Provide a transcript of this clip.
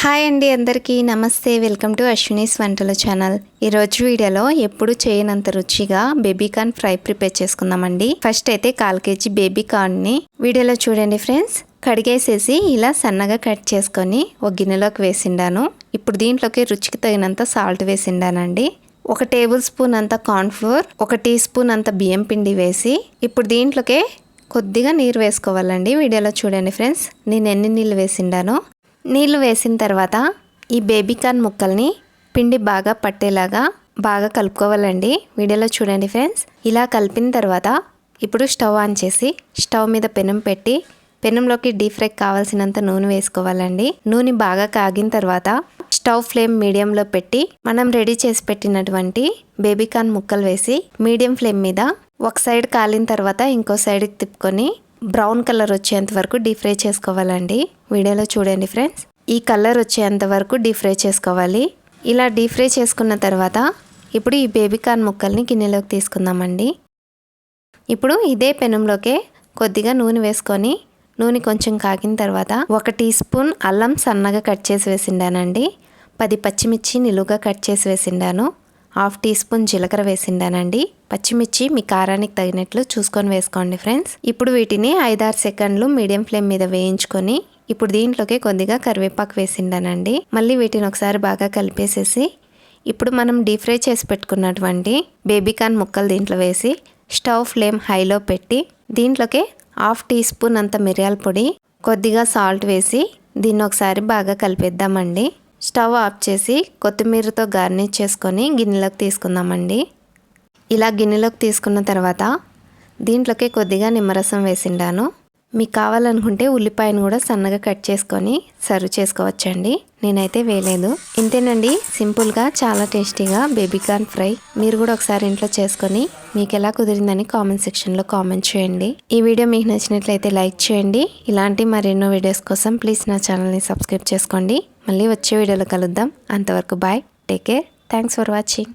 Hi అండి, అందరికీ నమస్తే. వెల్కమ్ టు అశ్వినీస్ వంటల ఛానల్. ఈరోజు వీడియోలో ఎప్పుడు చేయనంత రుచిగా బేబీ కార్న్ ఫ్రై ప్రిపేర్ చేసుకుందామండి. ఫస్ట్ అయితే 1/4 kg బేబీ కార్న్ని వీడియోలో చూడండి ఫ్రెండ్స్. కడిగేసేసి ఇలా సన్నగా కట్ చేసుకొని ఒక గిన్నెలోకి వేసిండాను. ఇప్పుడు దీంట్లోకి రుచికి తగినంత సాల్ట్ వేసిండానండి. 1 టేబుల్ స్పూన్ అంత కార్న్ ఫ్లోర్, 1 టీ స్పూన్ అంత బియ్యం పిండి వేసి ఇప్పుడు దీంట్లోకి కొద్దిగా నీరు వేసుకోవాలండి. వీడియోలో చూడండి ఫ్రెండ్స్, నేను ఎన్ని నీళ్ళు వేసిండానో. నీళ్ళు వేసిన తర్వాత ఈ బేబీ కార్న్ ముక్కల్ని పిండి బాగా పట్టేలాగా బాగా కలుపుకోవాలండి. వీడియోలో చూడండి ఫ్రెండ్స్. ఇలా కలిపిన తర్వాత ఇప్పుడు స్టవ్ ఆన్ చేసి స్టవ్ మీద పెనం పెట్టి పెనంలోకి డీప్ ఫ్రైకి కావాల్సినంత నూనె వేసుకోవాలండి. నూనె బాగా కాగిన తర్వాత స్టవ్ ఫ్లేమ్ మీడియంలో పెట్టి మనం రెడీ చేసి పెట్టినటువంటి బేబీ కార్న్ ముక్కలు వేసి మీడియం ఫ్లేమ్ మీద ఒక సైడ్ కాలిన తర్వాత ఇంకో సైడ్కి తిప్పుకొని బ్రౌన్ కలర్ వచ్చేంత వరకు డీప్ ఫ్రై చేసుకోవాలండి. వీడియోలో చూడండి ఫ్రెండ్స్, ఈ కలర్ వచ్చేంత వరకు డీప్ ఫ్రై చేసుకోవాలి. ఇలా డీప్ ఫ్రై చేసుకున్న తర్వాత ఇప్పుడు ఈ బేబీ కార్న్ ముక్కల్ని గిన్నెలోకి తీసుకుందామండి. ఇప్పుడు ఇదే పెనంలోకే కొద్దిగా నూనె వేసుకొని నూనె కొంచెం కాగిన తర్వాత 1 టీ స్పూన్ అల్లం సన్నగా కట్ చేసి వేసిండానండి. 10 పచ్చిమిర్చి నిలువుగా కట్ చేసి వేసిండాను. 1/2 టీ స్పూన్ జీలకర్ర వేసిండానండి. పచ్చిమిర్చి మీ కారానికి తగినట్లు చూసుకొని వేసుకోండి ఫ్రెండ్స్. ఇప్పుడు వీటిని 5-6 సెకండ్లు మీడియం ఫ్లేమ్ మీద వేయించుకొని ఇప్పుడు దీంట్లోకి కొద్దిగా కరివేపాకు వేసిండానండి. మళ్ళీ వీటిని ఒకసారి బాగా కలిపేసేసి ఇప్పుడు మనం డీప్ ఫ్రై చేసి పెట్టుకున్నటువంటి బేబీ కార్న్ ముక్కలు దీంట్లో వేసి స్టవ్ ఫ్లేమ్ హైలో పెట్టి దీంట్లోకి 1/2 టీ స్పూన్ అంత మిరియాల పొడి, కొద్దిగా సాల్ట్ వేసి దీన్ని ఒకసారి బాగా కలిపేద్దామండి. స్టవ్ ఆఫ్ చేసి కొత్తిమీరతో గార్నిష్ చేసుకొని గిన్నెలోకి తీసుకుందామండి. ఇలా గిన్నెలోకి తీసుకున్న తర్వాత దీంట్లోకి కొద్దిగా నిమ్మరసం వేసిండాను. మీకు కావాలనుకుంటే ఉల్లిపాయను కూడా సన్నగా కట్ చేసుకొని సర్వ్ చేసుకోవచ్చండి. నేనైతే వేయలేదు. ఇంతేనండి, సింపుల్గా చాలా టేస్టీగా బేబీ కార్న్ ఫ్రై. మీరు కూడా ఒకసారి ఇంట్లో చేసుకొని మీకు ఎలా కుదిరిందని కామెంట్ సెక్షన్లో కామెంట్ చేయండి. ఈ వీడియో మీకు నచ్చినట్లయితే లైక్ చేయండి. ఇలాంటి మరెన్నో వీడియోస్ కోసం ప్లీజ్ నా ఛానల్ని సబ్స్క్రైబ్ చేసుకోండి. మళ్ళీ వచ్చే వీడియోలో కలుద్దాం. అంతవరకు bye, take care, thanks for watching.